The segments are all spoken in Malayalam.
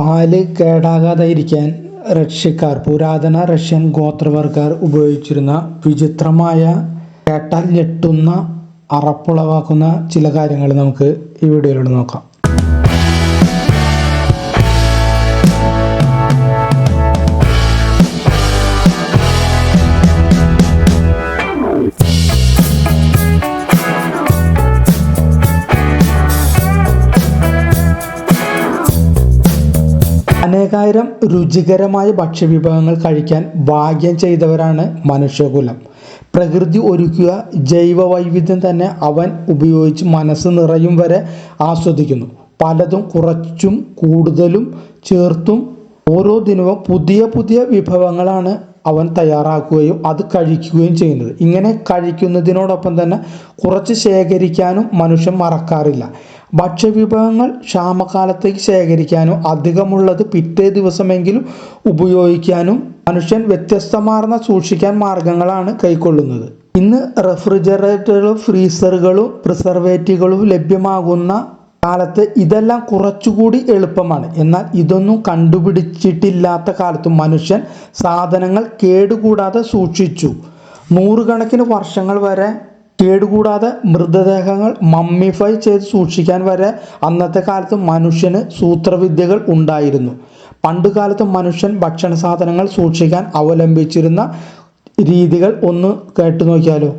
പാല് കേടാകാതെ ഇരിക്കാൻ റഷ്യക്കാർ പുരാതന റഷ്യൻ ഗോത്രവർഗ്ഗക്കാർ ഉപയോഗിച്ചിരുന്ന വിചിത്രമായ കേട്ടാൽ ഞെട്ടുന്ന അറപ്പുളവാക്കുന്ന ചില കാര്യങ്ങൾ നമുക്ക് ഈ വീഡിയോയിലൂടെ നോക്കാം. അനേകായിരം രുചികരമായ ഭക്ഷ്യവിഭവങ്ങൾ കഴിക്കാൻ ഭാഗ്യം ചെയ്തവരാണ് മനുഷ്യകുലം. പ്രകൃതി ഒരുക്കിയ ജൈവവൈവിധ്യം തന്നെ അവൻ ഉപയോഗിച്ച് മനസ്സ് നിറയും വരെ ആസ്വദിക്കുന്നു. പലതും കുറച്ചും കൂടുതലും ചേർത്തും ഓരോ ദിനവും പുതിയ പുതിയ വിഭവങ്ങളാണ് അവൻ തയ്യാറാക്കുകയും അത് കഴിക്കുകയും ചെയ്യുന്നത്. ഇങ്ങനെ കഴിക്കുന്നതിനോടൊപ്പം തന്നെ കുറച്ച് ശേഖരിക്കാനും മനുഷ്യൻ മറക്കാറില്ല. ഭക്ഷ്യവിഭവങ്ങൾ ക്ഷാമകാലത്തേക്ക് ശേഖരിക്കാനും അധികമുള്ളത് പിറ്റേ ദിവസമെങ്കിലും ഉപയോഗിക്കാനും മനുഷ്യൻ വ്യത്യസ്തമാർന്ന സൂക്ഷിക്കാൻ മാർഗങ്ങളാണ് കൈക്കൊള്ളുന്നത്. ഇന്ന് റെഫ്രിജറേറ്ററുകളും ഫ്രീസറുകളും പ്രിസർവേറ്റീവുകളും ലഭ്യമാകുന്ന കാലത്ത് ഇതെല്ലാം കുറച്ചുകൂടി എളുപ്പമാണ്. എന്നാൽ ഇതൊന്നും കണ്ടുപിടിച്ചിട്ടില്ലാത്ത കാലത്തും മനുഷ്യൻ സാധനങ്ങൾ കേടുകൂടാതെ സൂക്ഷിച്ചു. നൂറുകണക്കിന് വർഷങ്ങൾ വരെ കേടുകൂടാതെ മൃതദേഹങ്ങൾ മമ്മിഫൈ ചെയ്ത് സൂക്ഷിക്കാൻ വരെ അന്നത്തെ കാലത്ത് മനുഷ്യന് സൂത്രവിദ്യകൾ ഉണ്ടായിരുന്നു. പണ്ടുകാലത്ത് മനുഷ്യൻ ഭക്ഷണ സാധനങ്ങൾ സൂക്ഷിക്കാൻ അവലംബിച്ചിരുന്ന രീതികൾ ഒന്ന് കേട്ടു നോക്കിയാലോ.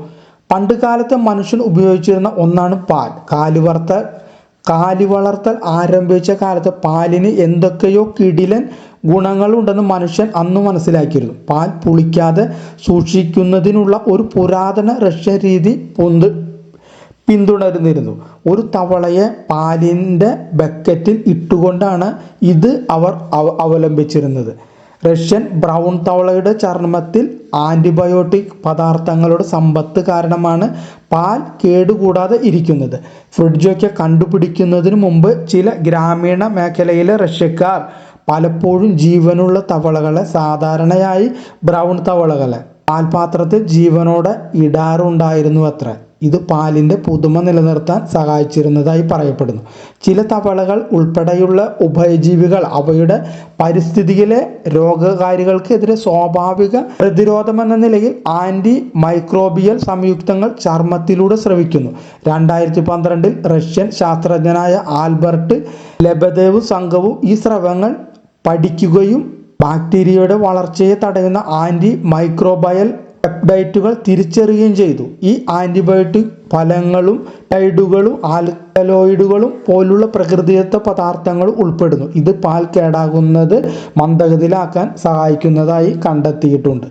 പണ്ടുകാലത്ത് മനുഷ്യൻ ഉപയോഗിച്ചിരുന്ന ഒന്നാണ് പാൽ. കാലിവളർത്തൽ ആരംഭിച്ച കാലത്ത് പാലിന് എന്തൊക്കെയോ കിടിലൻ ഗുണങ്ങളുണ്ടെന്ന് മനുഷ്യൻ അന്ന് മനസ്സിലാക്കിയിരുന്നു. പാൽ പുളിക്കാതെ സൂക്ഷിക്കുന്നതിനുള്ള ഒരു പുരാതന റഷ്യൻ രീതി പിന്തുടർന്നിരുന്നു. ഒരു തവളയെ പാലിൻ്റെ ബക്കറ്റിൽ ഇട്ടുകൊണ്ടാണ് ഇത് അവർ അവലംബിച്ചിരുന്നത്. റഷ്യൻ ബ്രൗൺ തവളയുടെ ചർമ്മത്തിൽ ആൻറ്റിബയോട്ടിക് പദാർത്ഥങ്ങളുടെ സമ്പത്ത് കാരണമാണ് പാൽ കേടുകൂടാതെ ഇരിക്കുന്നത്. ഫ്രിഡ്ജൊക്കെ കണ്ടുപിടിക്കുന്നതിന് മുമ്പ് ചില ഗ്രാമീണ മേഖലയിലെ റഷ്യക്കാർ പലപ്പോഴും ജീവനുള്ള തവളകളെ, സാധാരണയായി ബ്രൗൺ തവളകളെ, പാൽപാത്രത്തിൽ ജീവനോടെ ഇടാറുണ്ടായിരുന്നു അത്രേ. ഇത് പാലിൻ്റെ പുതുമ നിലനിർത്താൻ സഹായിച്ചിരുന്നതായി പറയപ്പെടുന്നു. ചില തവളകൾ ഉൾപ്പെടെയുള്ള ഉഭയജീവികൾ അവയുടെ പരിസ്ഥിതിയിലെ രോഗകാരികൾക്കെതിരെ സ്വാഭാവിക പ്രതിരോധമെന്ന നിലയിൽ ആൻറ്റി മൈക്രോബിയൽ സംയുക്തങ്ങൾ ചർമ്മത്തിലൂടെ സ്രവിക്കുന്നു. 2012 റഷ്യൻ ശാസ്ത്രജ്ഞനായ ആൽബർട്ട് ലെബദേവും സംഘവും ഈ സ്രവങ്ങൾ പഠിക്കുകയും ബാക്ടീരിയയുടെ വളർച്ചയെ തടയുന്ന ആൻറ്റി മൈക്രോബയൽ പെപ്റ്റൈഡുകൾ തിരിച്ചറിയുകയും ചെയ്തു. ഈ ആൻറ്റിബയോട്ടിക് ഫലങ്ങളും ടൈഡുകളും ആൽക്കലോയിഡുകളും പോലുള്ള പ്രകൃതിദത്ത പദാർത്ഥങ്ങളും ഉൾപ്പെടുന്നു. ഇത് പാൽ കേടാകുന്നത് മന്ദഗതിയിലാക്കാൻ സഹായിക്കുന്നതായി കണ്ടെത്തിയിട്ടുണ്ട്.